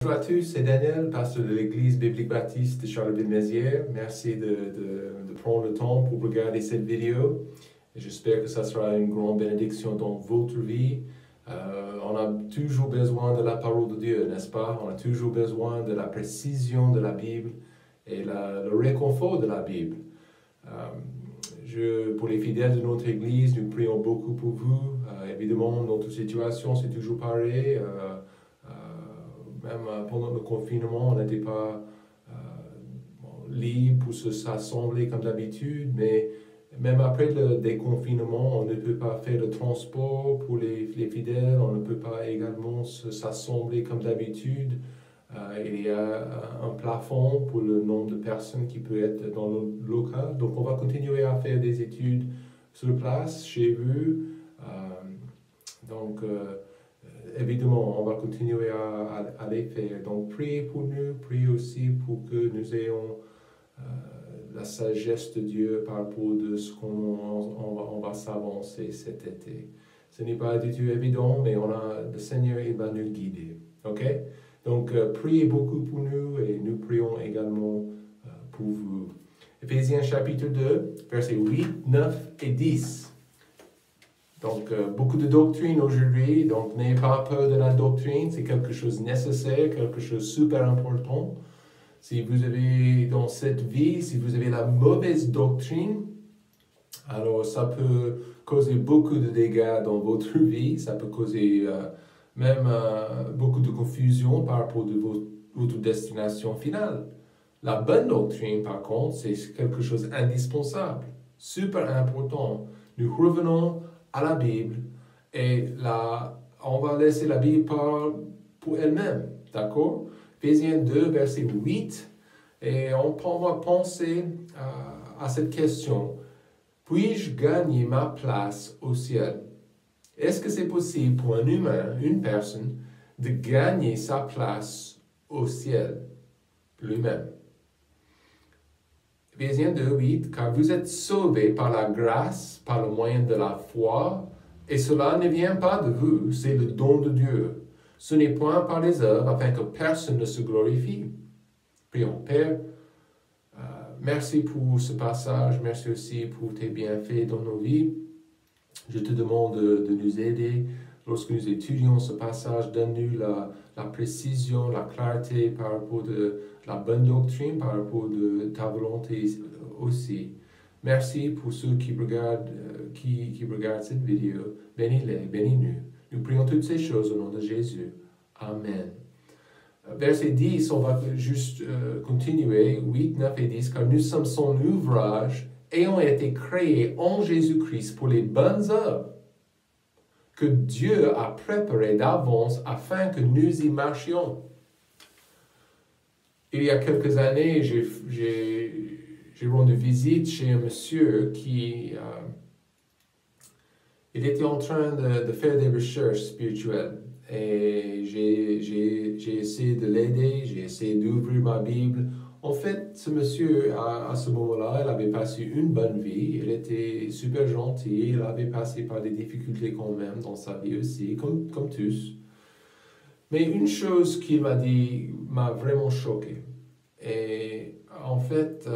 Bonjour à tous, c'est Daniel, pasteur de l'Église biblique baptiste de Charleville-Mézières. Merci de prendre le temps pour regarder cette vidéo. J'espère que ça sera une grande bénédiction dans votre vie. On a toujours besoin de la parole de Dieu, n'est-ce pas? On a toujours besoin de la précision de la Bible et le réconfort de la Bible. Pour les fidèles de notre Église, nous prions beaucoup pour vous. Évidemment, notre situation, c'est toujours pareil. Même pendant le confinement, on n'était pas libre pour s'assembler comme d'habitude, mais même après le déconfinement, on ne peut pas faire le transport pour les fidèles, on ne peut pas également s'assembler comme d'habitude. Il y a un plafond pour le nombre de personnes qui peut être dans le local. Donc on va continuer à faire des études sur place, chez vous. Évidemment, on va continuer à les faire. Donc, priez pour nous, priez aussi pour que nous ayons la sagesse de Dieu par rapport à ce qu'on va s'avancer cet été. Ce n'est pas du tout évident, mais le Seigneur, il va nous guider. OK? Donc, priez beaucoup pour nous et nous prions également pour vous. Éphésiens chapitre 2, versets 8, 9 et 10. Donc, beaucoup de doctrine aujourd'hui, donc n'ayez pas peur de la doctrine, c'est quelque chose de nécessaire, quelque chose de super important. Si vous avez dans cette vie, si vous avez la mauvaise doctrine, alors ça peut causer beaucoup de dégâts dans votre vie, ça peut causer même beaucoup de confusion par rapport à votre destination finale. La bonne doctrine, par contre, c'est quelque chose d'indispensable, super important. Nous revenons à la Bible et on va laisser la Bible parler pour elle-même, d'accord? Éphésiens 2, verset 8, et on va penser à cette question. Puis-je gagner ma place au ciel? Est-ce que c'est possible pour un humain, une personne, de gagner sa place au ciel lui-même? Éphésiens 2, 8, car vous êtes sauvés par la grâce, par le moyen de la foi, et cela ne vient pas de vous, c'est le don de Dieu. Ce n'est point par les œuvres, afin que personne ne se glorifie. Prions, Père, merci pour ce passage, merci aussi pour tes bienfaits dans nos vies. Je te demande de nous aider lorsque nous étudions ce passage, donne-nous la précision, la clarté par rapport de la bonne doctrine, par rapport de ta volonté aussi. Merci pour ceux qui regardent cette vidéo. Bénis-les, bénis-nous. Nous prions toutes ces choses au nom de Jésus. Amen. Verset 10, on va juste continuer, 8, 9 et 10, car nous sommes son ouvrage, ayant été créés en Jésus-Christ pour les bonnes œuvres que Dieu a préparées d'avance afin que nous y marchions. Il y a quelques années, j'ai rendu visite chez un monsieur qui il était en train de faire des recherches spirituelles. Et j'ai essayé de l'aider, j'ai essayé d'ouvrir ma Bible. En fait, ce monsieur, à ce moment-là, il avait passé une bonne vie, il était super gentil, il avait passé par des difficultés quand même dans sa vie aussi, comme tous. Mais une chose qu'il m'a dit m'a vraiment choqué. Et en fait,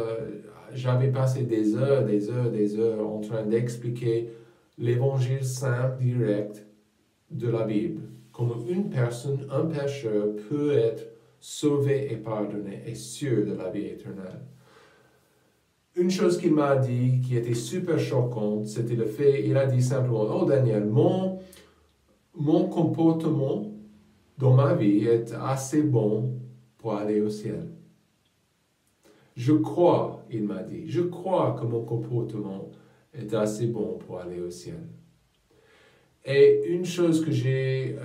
j'avais passé des heures en train d'expliquer l'évangile simple, direct de la Bible. Comment une personne, un pécheur peut être sauvé et pardonné et sûr de la vie éternelle. Une chose qu'il m'a dit qui était super choquante, c'était le fait, il a dit simplement, oh Daniel, mon comportement dans ma vie est assez bon pour aller au ciel. Je crois, il m'a dit, je crois que mon comportement est assez bon pour aller au ciel. Et une chose que j'ai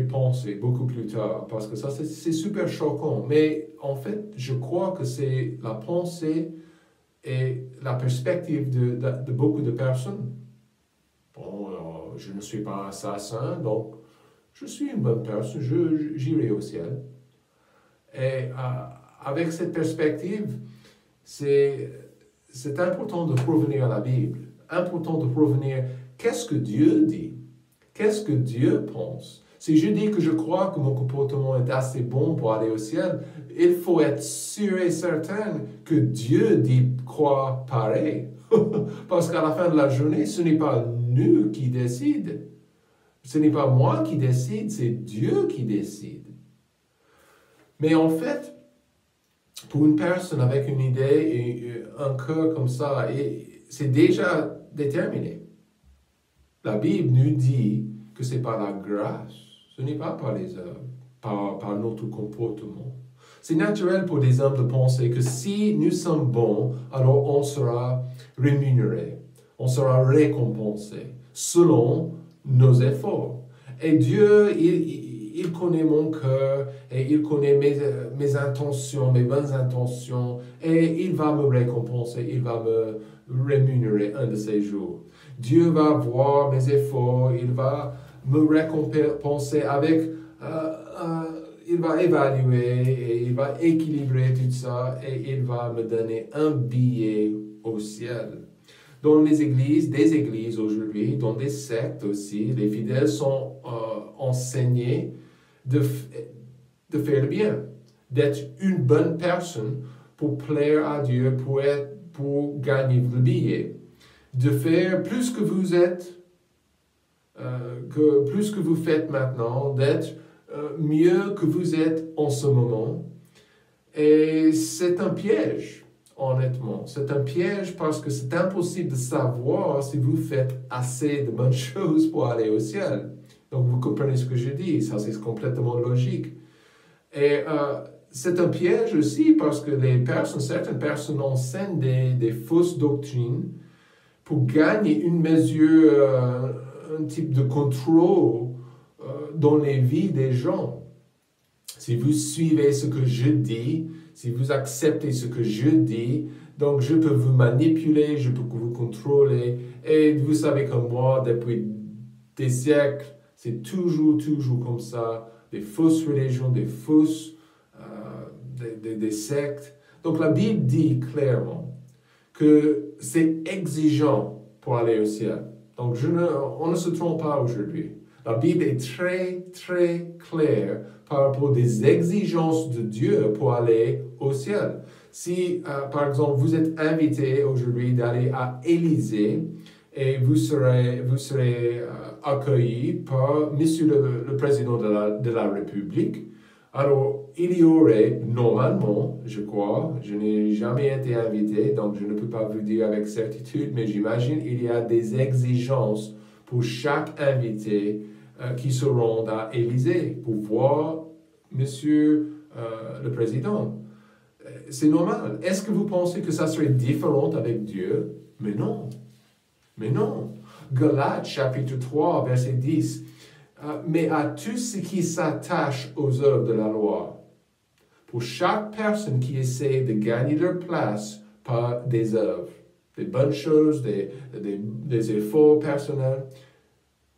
pensé beaucoup plus tard, parce que ça c'est super choquant, mais en fait je crois que c'est la pensée et la perspective de beaucoup de personnes. Bon, je ne suis pas assassin, donc je suis une bonne personne, j'irai au ciel. Et avec cette perspective, c'est important de revenir à la Bible, important de revenir, qu'est-ce que Dieu dit? Qu'est-ce que Dieu pense? Si je dis que je crois que mon comportement est assez bon pour aller au ciel, il faut être sûr et certain que Dieu dit croire pareil. Parce qu'à la fin de la journée, ce n'est pas nous qui décident. Ce n'est pas moi qui décide, c'est Dieu qui décide. Mais en fait, pour une personne avec une idée et un cœur comme ça, c'est déjà déterminé. La Bible nous dit que c'est par la grâce, ce n'est pas par les œuvres, par notre comportement. C'est naturel pour des hommes de penser que si nous sommes bons, alors on sera rémunéré, on sera récompensé selon nos efforts. Et Dieu, il connaît mon cœur et il connaît mes intentions, mes bonnes intentions, et il va me récompenser, il va me rémunérer un de ces jours. Dieu va voir mes efforts, il va me récompenser avec, il va évaluer et il va équilibrer tout ça et il va me donner un billet au ciel. Dans les églises, des églises aujourd'hui, dans des sectes aussi, les fidèles sont enseignés de faire le bien, d'être une bonne personne pour plaire à Dieu, pour gagner le billet, de faire plus que vous êtes, plus que vous faites maintenant, d'être mieux que vous êtes en ce moment. Et c'est un piège, honnêtement. C'est un piège parce que c'est impossible de savoir si vous faites assez de bonnes choses pour aller au ciel. Donc vous comprenez ce que je dis, ça c'est complètement logique. Et c'est un piège aussi parce que certaines personnes enseignent des fausses doctrines pour gagner une mesure, un type de contrôle dans les vies des gens. Si vous suivez ce que je dis, si vous acceptez ce que je dis, donc je peux vous manipuler, je peux vous contrôler. Et vous savez comme moi, depuis des siècles, c'est toujours comme ça, des fausses religions, des sectes. Donc la Bible dit clairement que c'est exigeant pour aller au ciel. Donc on ne se trompe pas aujourd'hui. La Bible est très, très claire par rapport aux exigences de Dieu pour aller au ciel. Si, par exemple, vous êtes invité aujourd'hui d'aller à Élysée et vous serez accueilli par Monsieur le Président de la République, alors il y aurait normalement, je crois, je n'ai jamais été invité, donc je ne peux pas vous dire avec certitude, mais j'imagine il y a des exigences pour chaque invité qui se rend à Élysée pour voir Monsieur le Président. C'est normal. Est-ce que vous pensez que ça serait différent avec Dieu? Mais non. Mais non. Galates chapitre 3, verset 10. Mais à tout ce qui s'attache aux œuvres de la loi, pour chaque personne qui essaie de gagner leur place par des œuvres, des bonnes choses, des efforts personnels,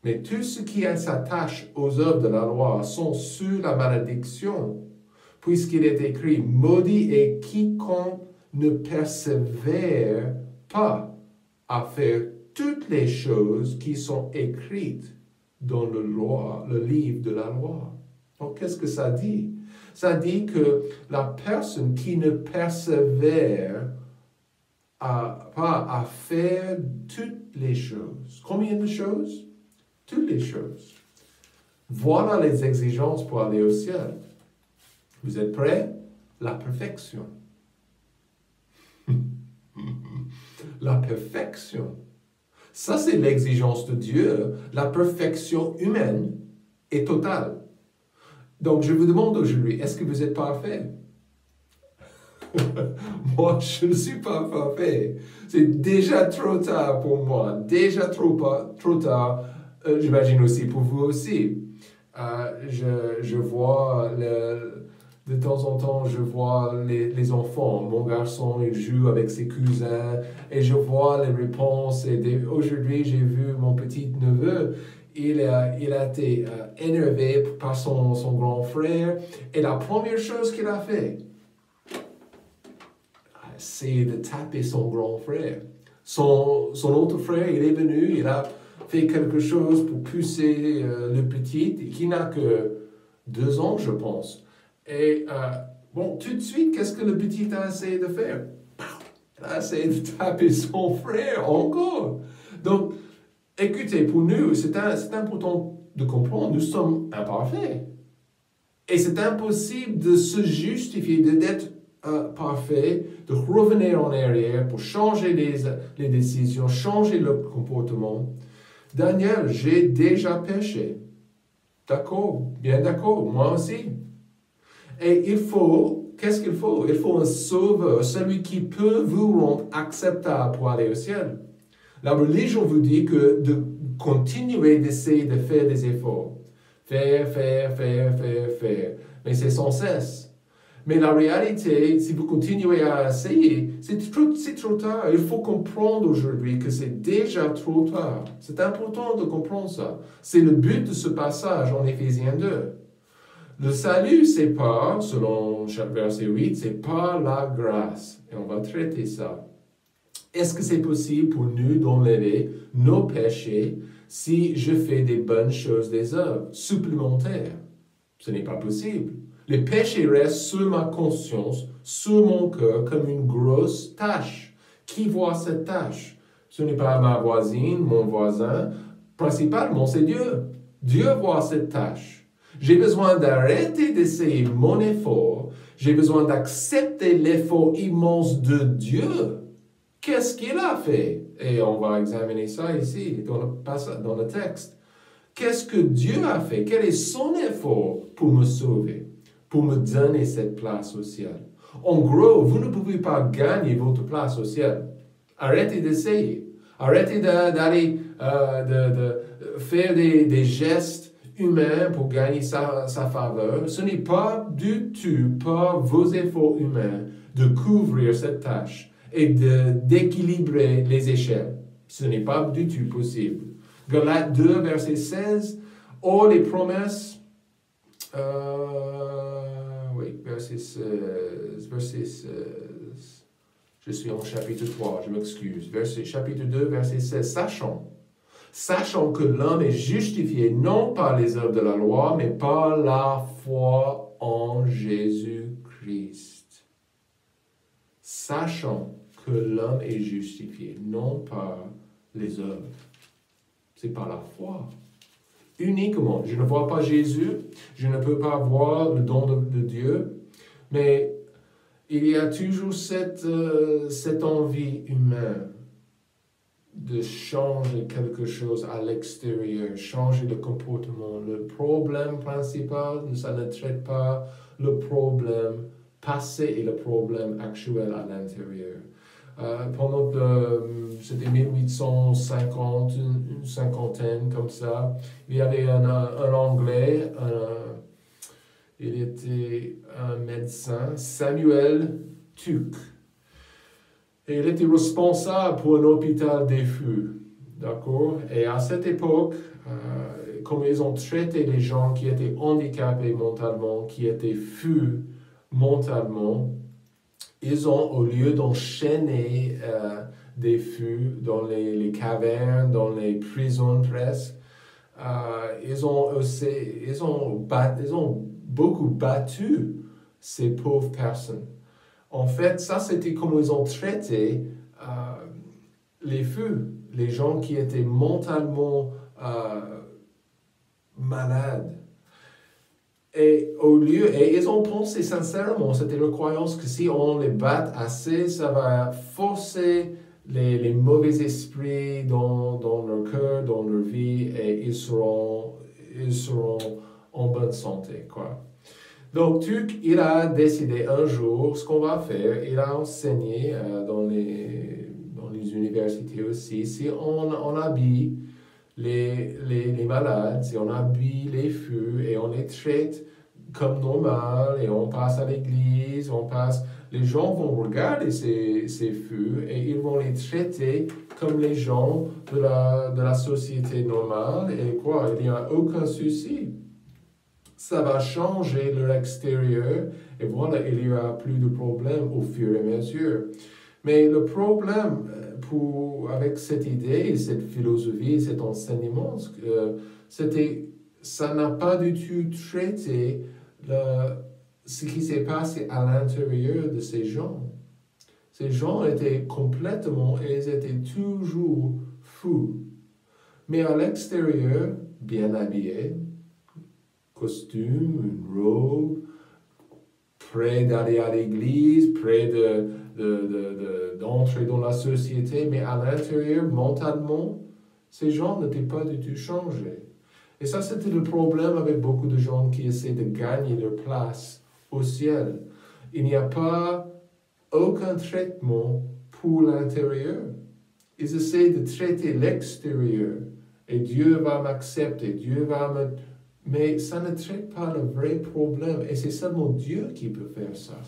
mais tout ce qui s'attache aux œuvres de la loi sont sous la malédiction, puisqu'il est écrit, maudit est quiconque ne persévère pas à faire toutes les choses qui sont écrites dans le livre de la loi. Donc, qu'est-ce que ça dit? Ça dit que la personne qui ne persévère pas à faire toutes les choses. Combien de choses? Toutes les choses. Voilà les exigences pour aller au ciel. Vous êtes prêts? La perfection. La perfection. Ça, c'est l'exigence de Dieu. La perfection humaine est totale. Donc, je vous demande aujourd'hui, est-ce que vous êtes parfait? Moi, je ne suis pas parfait. C'est déjà trop tard pour moi. Déjà trop tard. J'imagine aussi pour vous aussi. Je vois, de temps en temps, je vois les enfants. Mon garçon, il joue avec ses cousins et je vois les réponses. Aujourd'hui, j'ai vu mon petit-neveu. Il a été énervé par son grand frère. Et la première chose qu'il a fait, c'est de taper son grand frère. Son autre frère, il est venu, il a fait quelque chose pour pousser le petit, qui n'a que 2 ans, je pense. Et bon, tout de suite, qu'est-ce que le petit a essayé de faire? Il a essayé de taper son frère encore. Donc, écoutez, pour nous, c'est important de comprendre, nous sommes imparfaits. Et c'est impossible de se justifier, d'être parfait, de revenir en arrière pour changer les décisions, changer le comportement. Daniel, j'ai déjà péché. D'accord, bien d'accord, moi aussi. Et qu'est-ce qu'il faut? Il faut un sauveur, celui qui peut vous rendre acceptable pour aller au ciel. La religion vous dit que de continuer d'essayer de faire des efforts. Faire. Mais c'est sans cesse. Mais la réalité, si vous continuez à essayer, c'est trop tard. Il faut comprendre aujourd'hui que c'est déjà trop tard. C'est important de comprendre ça. C'est le but de ce passage en Éphésiens 2. Le salut, c'est pas, selon verset 8, c'est pas la grâce. Et on va traiter ça. Est-ce que c'est possible pour nous d'enlever nos péchés si je fais des bonnes choses, des œuvres supplémentaires? Ce n'est pas possible. Les péchés restent sur ma conscience, sur mon cœur, comme une grosse tâche. Qui voit cette tâche? Ce n'est pas ma voisine, mon voisin. Principalement, c'est Dieu. Dieu voit cette tâche. J'ai besoin d'arrêter d'essayer mon effort. J'ai besoin d'accepter l'effort immense de Dieu. Qu'est-ce qu'il a fait? Et on va examiner ça ici, dans le texte. Qu'est-ce que Dieu a fait? Quel est son effort pour me sauver, pour me donner cette place au ciel? En gros, vous ne pouvez pas gagner votre place au ciel. Arrêtez d'essayer. Arrêtez d'aller de faire des gestes humains pour gagner sa faveur. Ce n'est pas du tout par vos efforts humains de couvrir cette tâche et d'équilibrer les échelles. Ce n'est pas du tout possible. Galates 2, verset 16. Or, les promesses, verset 16. Je suis en chapitre 3, je m'excuse. Chapitre 2, verset 16. Sachant que l'homme est justifié non par les œuvres de la loi, mais par la foi en Jésus-Christ. Sachant que l'homme est justifié non par les œuvres. C'est par la foi. Uniquement. Je ne vois pas Jésus, je ne peux pas voir le don de Dieu, mais il y a toujours cette envie humaine de changer quelque chose à l'extérieur, changer le comportement. Le problème principal, ça ne traite pas le problème passé et le problème actuel à l'intérieur. Pendant c'était 1850, une cinquantaine comme ça, il y avait un Anglais, il était un médecin, Samuel Tuke. Et il était responsable pour un hôpital des fous, d'accord? Et à cette époque, comme ils ont traité les gens qui étaient handicapés mentalement, qui étaient fous mentalement, ils ont, au lieu d'enchaîner des fous dans les cavernes, dans les prisons presque, ils ont beaucoup battu ces pauvres personnes. En fait, ça c'était comment ils ont traité les fous, les gens qui étaient mentalement malades. Et ils ont pensé sincèrement, c'était leur croyance que si on les bat assez, ça va forcer les mauvais esprits dans leur cœur, dans leur vie, et ils seront en bonne santé, quoi. Donc, Tuke, il a décidé un jour ce qu'on va faire. Il a enseigné dans les universités aussi. Si on habille les malades, si on habille les fous et on les traite comme normal et on passe à l'église, les gens vont regarder ces fous et ils vont les traiter comme les gens de la société normale et quoi, il n'y a aucun souci. Ça va changer leur extérieur et voilà, il n'y aura plus de problème au fur et à mesure. Mais le problème avec cette idée, cette philosophie, cet enseignement, ça n'a pas du tout traité ce qui s'est passé à l'intérieur de ces gens. Ces gens étaient ils étaient toujours fous. Mais à l'extérieur, bien habillés, costume, une robe, prêts d'aller à l'église, prêts d'entrer dans la société, mais à l'intérieur, mentalement, ces gens n'étaient pas du tout changés. Et ça, c'était le problème avec beaucoup de gens qui essaient de gagner leur place au ciel. Il n'y a pas aucun traitement pour l'intérieur. Ils essaient de traiter l'extérieur. Et Dieu va m'accepter, Dieu va me... Mais ça ne traite pas le vrai problème. Et c'est seulement Dieu qui peut faire ça.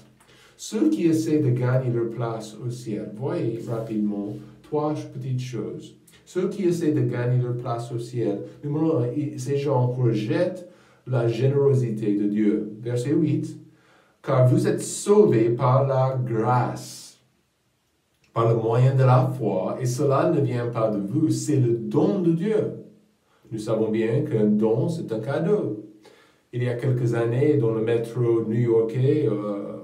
Ceux qui essaient de gagner leur place au ciel, voyez rapidement 3 petites choses. Ceux qui essaient de gagner leur place au ciel, numéro 1, ces gens rejettent la générosité de Dieu. Verset 8. Car vous êtes sauvés par la grâce, par le moyen de la foi, et cela ne vient pas de vous, c'est le don de Dieu. Nous savons bien qu'un don, c'est un cadeau. Il y a quelques années, dans le métro new-yorkais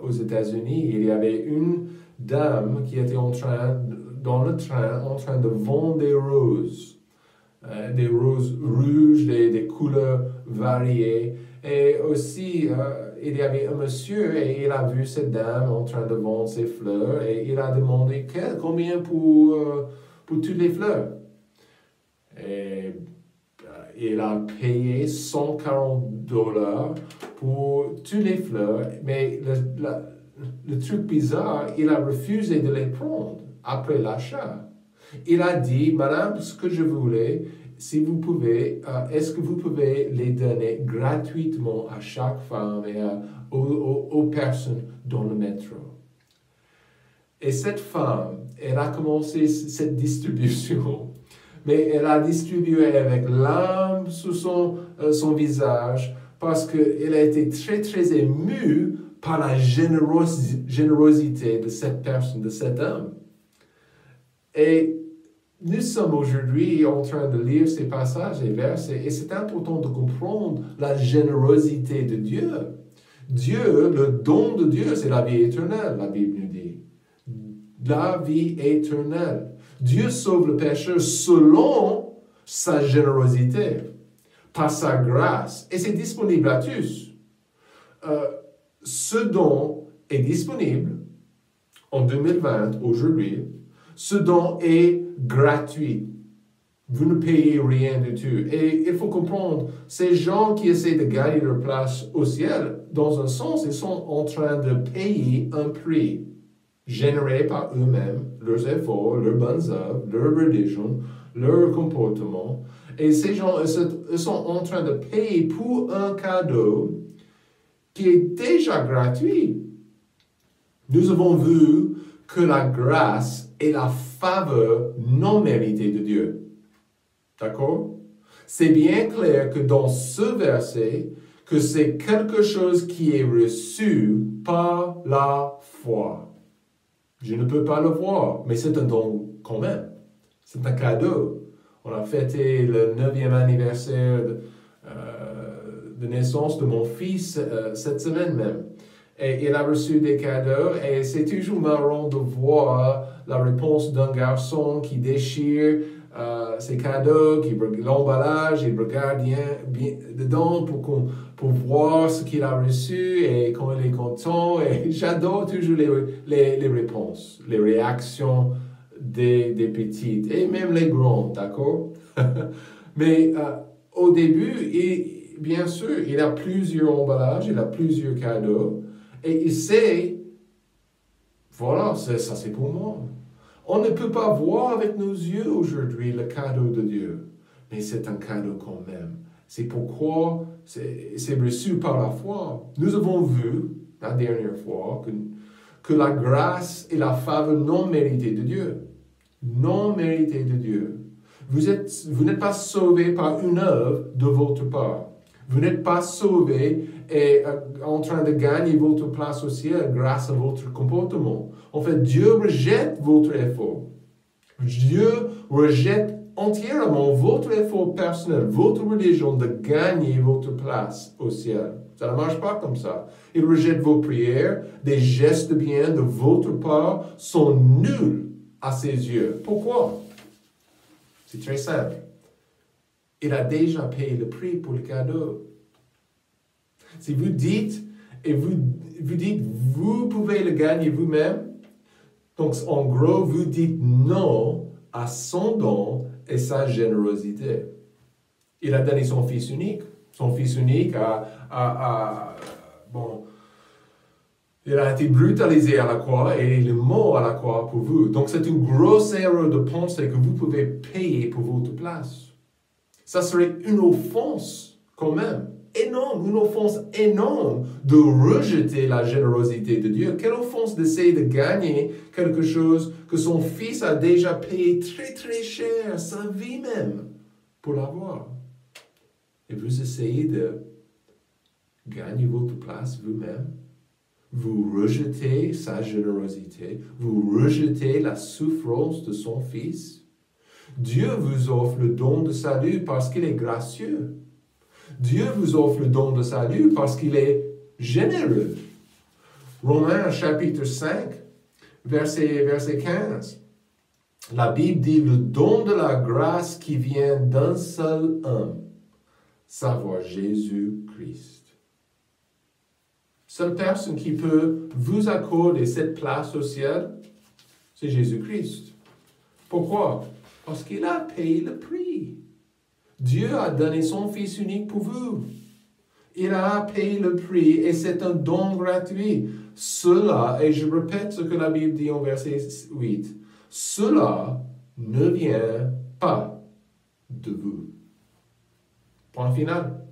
aux États-Unis, il y avait une dame qui était dans le train en train de vendre des roses rouges, des couleurs variées. Et aussi, il y avait un monsieur et il a vu cette dame en train de vendre ses fleurs et il a demandé combien pour toutes les fleurs. Et il a payé $140 pour toutes les fleurs, mais le truc bizarre, il a refusé de les prendre après l'achat. Il a dit, Madame, ce que je voulais, si vous pouvez, est-ce que vous pouvez les donner gratuitement à chaque femme et aux personnes dans le métro? Et cette femme, elle a commencé cette distribution, mais elle a distribué avec larmes sur son visage parce qu'elle a été très, très émue par la générosité de cette personne, de cet homme. Et nous sommes aujourd'hui en train de lire ces passages et versets, et c'est important de comprendre la générosité de Dieu. Dieu, le don de Dieu, c'est la vie éternelle, la Bible nous dit. La vie éternelle. Dieu sauve le pécheur selon sa générosité, par sa grâce, et c'est disponible à tous. Ce don est disponible en 2020, aujourd'hui. Ce don est gratuit. Vous ne payez rien du tout. Et il faut comprendre, ces gens qui essaient de gagner leur place au ciel, dans un sens, ils sont en train de payer un prix généré par eux-mêmes, leurs efforts, leurs bonnes œuvres, leur religion, leur comportement. Et ces gens ils sont en train de payer pour un cadeau qui est déjà gratuit. Nous avons vu que la grâce est la faveur non méritée de Dieu. D'accord? C'est bien clair que dans ce verset, que c'est quelque chose qui est reçu par la foi. Je ne peux pas le voir, mais c'est un don quand même. C'est un cadeau. On a fêté le 9e anniversaire de naissance de mon fils cette semaine même. Et il a reçu des cadeaux et c'est toujours marrant de voir la réponse d'un garçon qui déchire ses cadeaux, l'emballage, il regarde bien dedans pour voir ce qu'il a reçu et quand il est content. Et j'adore toujours les réponses, les réactions des petites et même les grandes, d'accord? Mais au début, bien sûr, il a plusieurs emballages, il a plusieurs cadeaux. Et il sait, voilà, ça c'est pour moi. On ne peut pas voir avec nos yeux aujourd'hui le cadeau de Dieu, mais c'est un cadeau quand même. C'est pourquoi c'est reçu par la foi. Nous avons vu, la dernière fois, que la grâce est la faveur non méritée de Dieu. Non méritée de Dieu. Vous n'êtes pas sauvé par une œuvre de votre part. Vous n'êtes pas sauvé est en train de gagner votre place au ciel grâce à votre comportement. En fait, Dieu rejette votre effort. Dieu rejette entièrement votre effort personnel, votre religion de gagner votre place au ciel. Ça ne marche pas comme ça. Il rejette vos prières, des gestes bien de votre part sont nuls à ses yeux. Pourquoi? C'est très simple. Il a déjà payé le prix pour le cadeau. Si vous dites, et vous dites, vous pouvez le gagner vous-même, donc en gros, vous dites non à son don et sa générosité. Il a donné son Fils unique. Son Fils unique il a été brutalisé à la croix et il est mort à la croix pour vous. Donc c'est une grosse erreur de penser que vous pouvez payer pour votre place. Ça serait une offense quand même, énorme, une offense énorme de rejeter la générosité de Dieu. Quelle offense d'essayer de gagner quelque chose que son Fils a déjà payé très très cher, sa vie même, pour l'avoir. Et vous essayez de gagner votre place vous-même. Vous rejetez sa générosité, vous rejetez la souffrance de son Fils. Dieu vous offre le don de salut parce qu'il est gracieux. Dieu vous offre le don de salut parce qu'il est généreux. Romains chapitre 5, verset 15. La Bible dit le don de la grâce qui vient d'un seul homme, savoir Jésus-Christ. Seule personne qui peut vous accorder cette place au ciel, c'est Jésus-Christ. Pourquoi? Parce qu'il a payé le prix. Dieu a donné son Fils unique pour vous. Il a payé le prix et c'est un don gratuit. Cela, et je répète ce que la Bible dit en verset 8, cela ne vient pas de vous. Point final.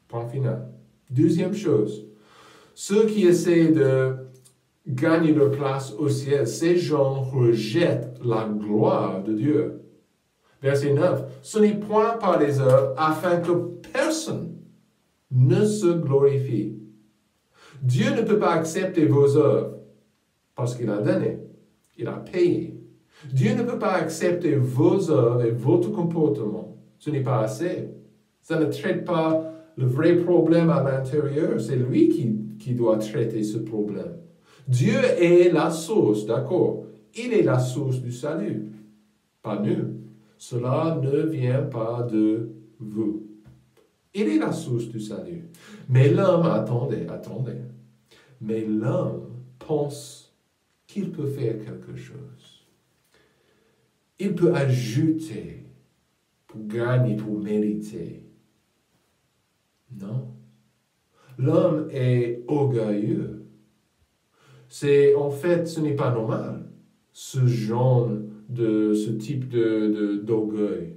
Point final. Deuxième chose. Ceux qui essaient de gagner leur place au ciel, ces gens rejettent la gloire de Dieu. Verset 9. Ce n'est point par les œuvres afin que personne ne se glorifie. Dieu ne peut pas accepter vos œuvres parce qu'il a donné, il a payé. Dieu ne peut pas accepter vos œuvres et votre comportement. Ce n'est pas assez. Ça ne traite pas le vrai problème à l'intérieur. C'est lui qui doit traiter ce problème. Dieu est la source, d'accord? Il est la source du salut, pas nous. Cela ne vient pas de vous. Il est la source du salut. Mais l'homme, attendez. Mais l'homme pense qu'il peut faire quelque chose. Il peut ajouter pour gagner, pour mériter. Non. L'homme est orgueilleux. En fait, ce n'est pas normal, ce type d'orgueil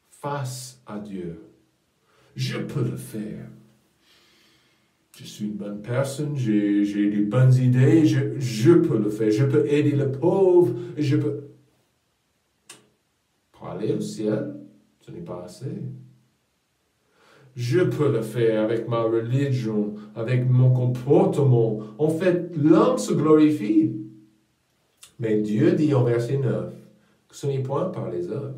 face à Dieu. Je peux le faire. Je suis une bonne personne, j'ai des bonnes idées, je peux le faire. Je peux aider le pauvre, je peux... Pour aller au ciel, ce n'est pas assez. Je peux le faire avec ma religion, avec mon comportement. En fait, l'homme se glorifie. Mais Dieu dit en verset 9 que ce n'est point par les œuvres,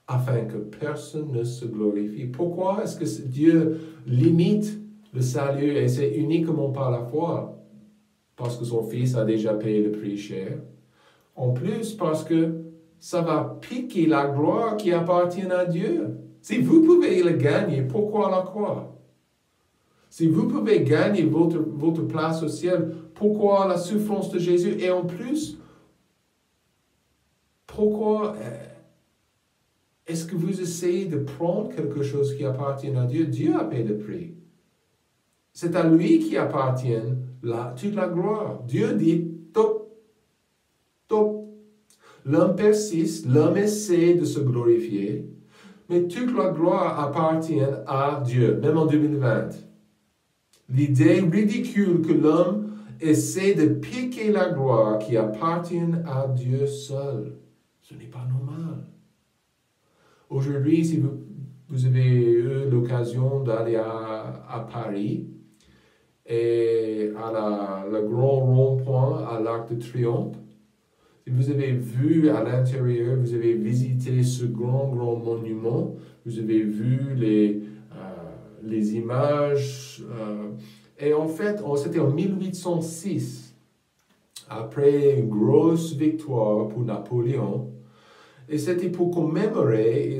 afin que personne ne se glorifie. Pourquoi est-ce que Dieu limite le salut et c'est uniquement par la foi? Parce que son Fils a déjà payé le prix cher. En plus, parce que ça va piquer la gloire qui appartient à Dieu. Si vous pouvez le gagner, pourquoi la croix? Si vous pouvez gagner votre place au ciel, pourquoi la souffrance de Jésus? Et en plus, pourquoi est-ce que vous essayez de prendre quelque chose qui appartient à Dieu? Dieu a payé le prix. C'est à lui qui appartient toute la gloire. Dieu dit, top. L'homme persiste, l'homme essaie de se glorifier, mais toute la gloire appartient à Dieu, même en 2020. L'idée ridicule que l'homme essaie de piquer la gloire qui appartient à Dieu seul, ce n'est pas normal. Aujourd'hui, si vous vous avez eu l'occasion d'aller à Paris et à le grand rond-point à l'Arc de Triomphe. Si vous avez vu à l'intérieur, vous avez visité ce grand monument, vous avez vu les images. Et en fait, c'était en 1806, après une grosse victoire pour Napoléon. Et c'était pour commémorer,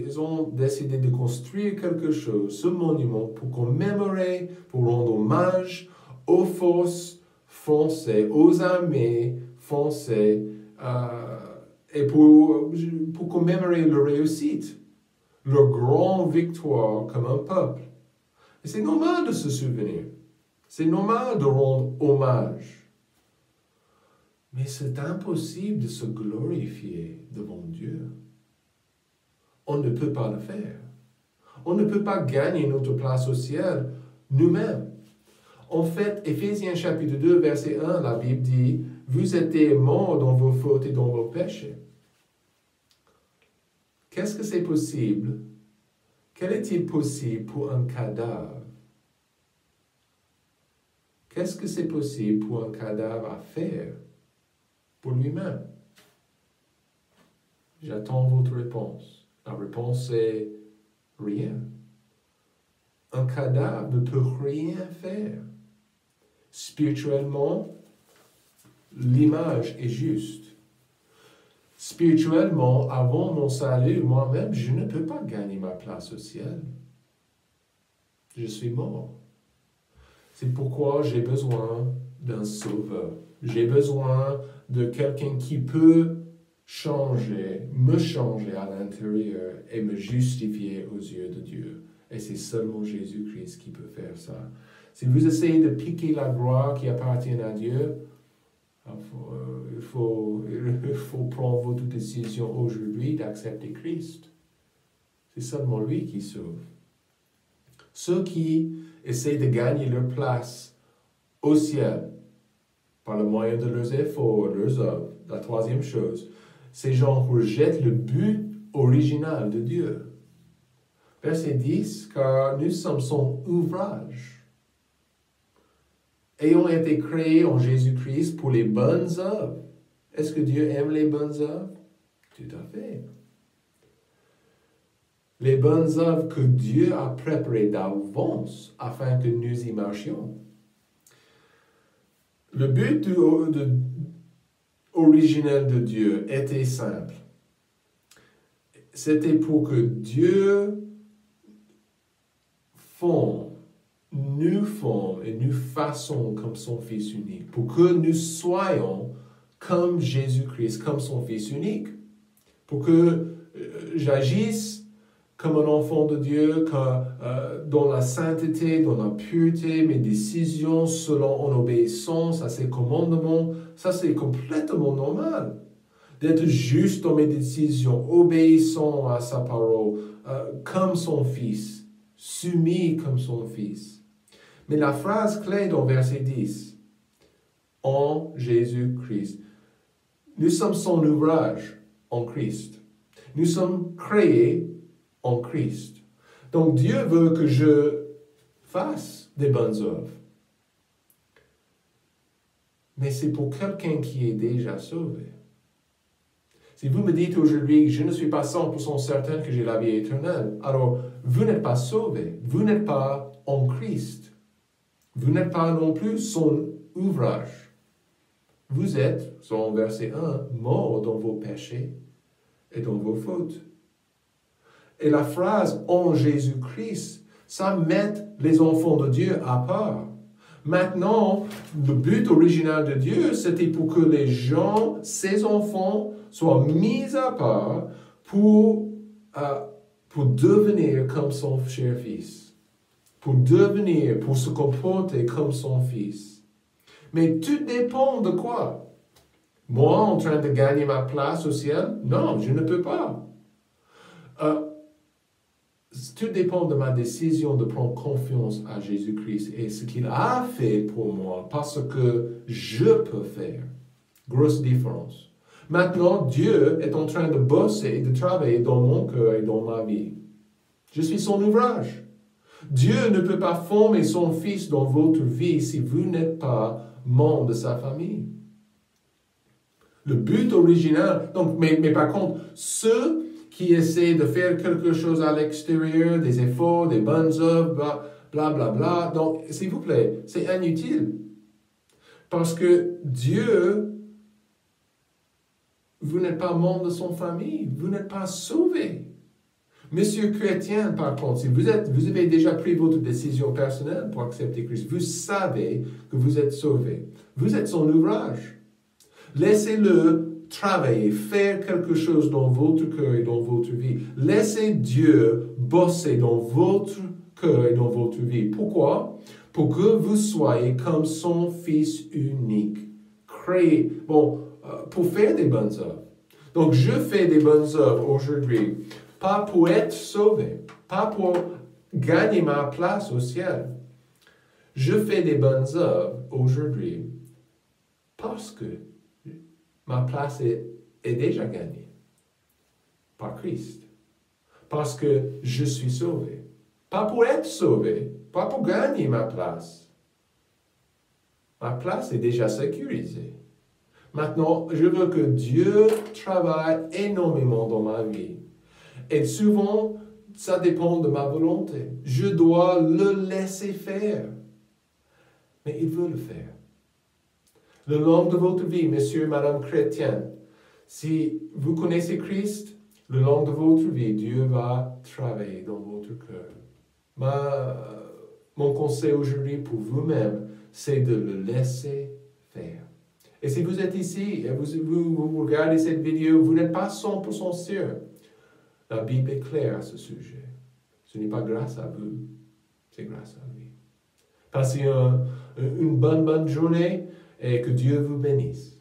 ils ont décidé de construire quelque chose, ce monument, pour commémorer, pour rendre hommage aux forces françaises, aux armées françaises, et pour commémorer leur réussite, leur grande victoire comme un peuple. Et c'est normal de se souvenir, c'est normal de rendre hommage. Mais c'est impossible de se glorifier devant Dieu. On ne peut pas le faire. On ne peut pas gagner notre place au ciel nous-mêmes. En fait, Éphésiens chapitre 2, verset 1, la Bible dit, « Vous étiez morts dans vos fautes et dans vos péchés. » Qu'est-ce que c'est possible? Quel est-il possible pour un cadavre? Qu'est-ce que c'est possible pour un cadavre à faire pour lui-même? J'attends votre réponse. La réponse est rien. Un cadavre ne peut rien faire. Spirituellement, l'image est juste. Spirituellement, avant mon salut, moi-même, je ne peux pas gagner ma place au ciel. Je suis mort. C'est pourquoi j'ai besoin d'un sauveur. J'ai besoin de quelqu'un qui peut me changer à l'intérieur et me justifier aux yeux de Dieu. Et c'est seulement Jésus-Christ qui peut faire ça. Si vous essayez de piquer la gloire qui appartient à Dieu, il faut prendre votre décision aujourd'hui d'accepter Christ. C'est seulement lui qui sauve. Ceux qui essaient de gagner leur place au ciel par le moyen de leurs efforts, leurs œuvres, la troisième chose, ces gens rejettent le but original de Dieu. Verset 10, car nous sommes son ouvrage, ayant été créés en Jésus-Christ pour les bonnes œuvres. Est-ce que Dieu aime les bonnes œuvres? Tout à fait. Les bonnes œuvres que Dieu a préparées d'avance afin que nous y marchions. Le but originel de Dieu était simple. C'était pour que Dieu nous forme et nous façons comme son Fils unique, pour que nous soyons comme Jésus-Christ, comme son Fils unique, pour que j'agisse comme un enfant de Dieu, dans la sainteté, dans la pureté, mes décisions selon en obéissance à ses commandements, ça c'est complètement normal. D'être juste dans mes décisions, obéissant à sa parole, comme son Fils, soumis comme son Fils. Mais la phrase clé dans verset 10, en Jésus-Christ. Nous sommes son ouvrage en Christ. Nous sommes créés en Christ. Donc Dieu veut que je fasse des bonnes œuvres. Mais c'est pour quelqu'un qui est déjà sauvé. Si vous me dites aujourd'hui que je ne suis pas 100% certain que j'ai la vie éternelle, alors vous n'êtes pas sauvé. Vous n'êtes pas en Christ. Vous n'êtes pas non plus son ouvrage. Vous êtes, selon verset 1, morts dans vos péchés et dans vos fautes. Et la phrase « en Jésus-Christ », ça met les enfants de Dieu à part. Maintenant, le but original de Dieu, c'était pour que les gens, ses enfants, soient mis à part pour devenir comme son cher Fils. Pour se comporter comme son Fils. Mais tout dépend de quoi? Moi, en train de gagner ma place au ciel? Non, je ne peux pas. Tout dépend de ma décision de prendre confiance à Jésus-Christ et ce qu'il a fait pour moi, parce que je peux faire. Grosse différence. Maintenant, Dieu est en train de bosser et de travailler dans mon cœur et dans ma vie. Je suis son ouvrage. Dieu ne peut pas former son Fils dans votre vie si vous n'êtes pas membre de sa famille. Le but original, donc, mais par contre, ceux qui essaient de faire quelque chose à l'extérieur, des efforts, des bonnes œuvres, bla bla bla, donc s'il vous plaît, c'est inutile. Parce que Dieu, vous n'êtes pas membre de son famille, vous n'êtes pas sauvé. Monsieur chrétien, par contre, si vous avez déjà pris votre décision personnelle pour accepter Christ, vous savez que vous êtes sauvé. Vous êtes son ouvrage. Laissez-le travailler, faire quelque chose dans votre cœur et dans votre vie. Laissez Dieu bosser dans votre cœur et dans votre vie. Pourquoi? Pour que vous soyez comme son Fils unique. Créé, pour faire des bonnes œuvres. Donc, je fais des bonnes œuvres aujourd'hui. Pas pour être sauvé, pas pour gagner ma place au ciel. Je fais des bonnes œuvres aujourd'hui parce que ma place est déjà gagnée par Christ. Parce que je suis sauvé. Pas pour être sauvé, pas pour gagner ma place. Ma place est déjà sécurisée. Maintenant, je veux que Dieu travaille énormément dans ma vie. Et souvent, ça dépend de ma volonté. Je dois le laisser faire. Mais il veut le faire. Le long de votre vie, monsieur et madame chrétien, si vous connaissez Christ, le long de votre vie, Dieu va travailler dans votre cœur. Mon conseil aujourd'hui pour vous-même, c'est de le laisser faire. Et si vous êtes ici et vous regardez cette vidéo, vous n'êtes pas 100% sûr. La Bible est claire à ce sujet. Ce n'est pas grâce à vous, c'est grâce à lui. Passez une bonne journée et que Dieu vous bénisse.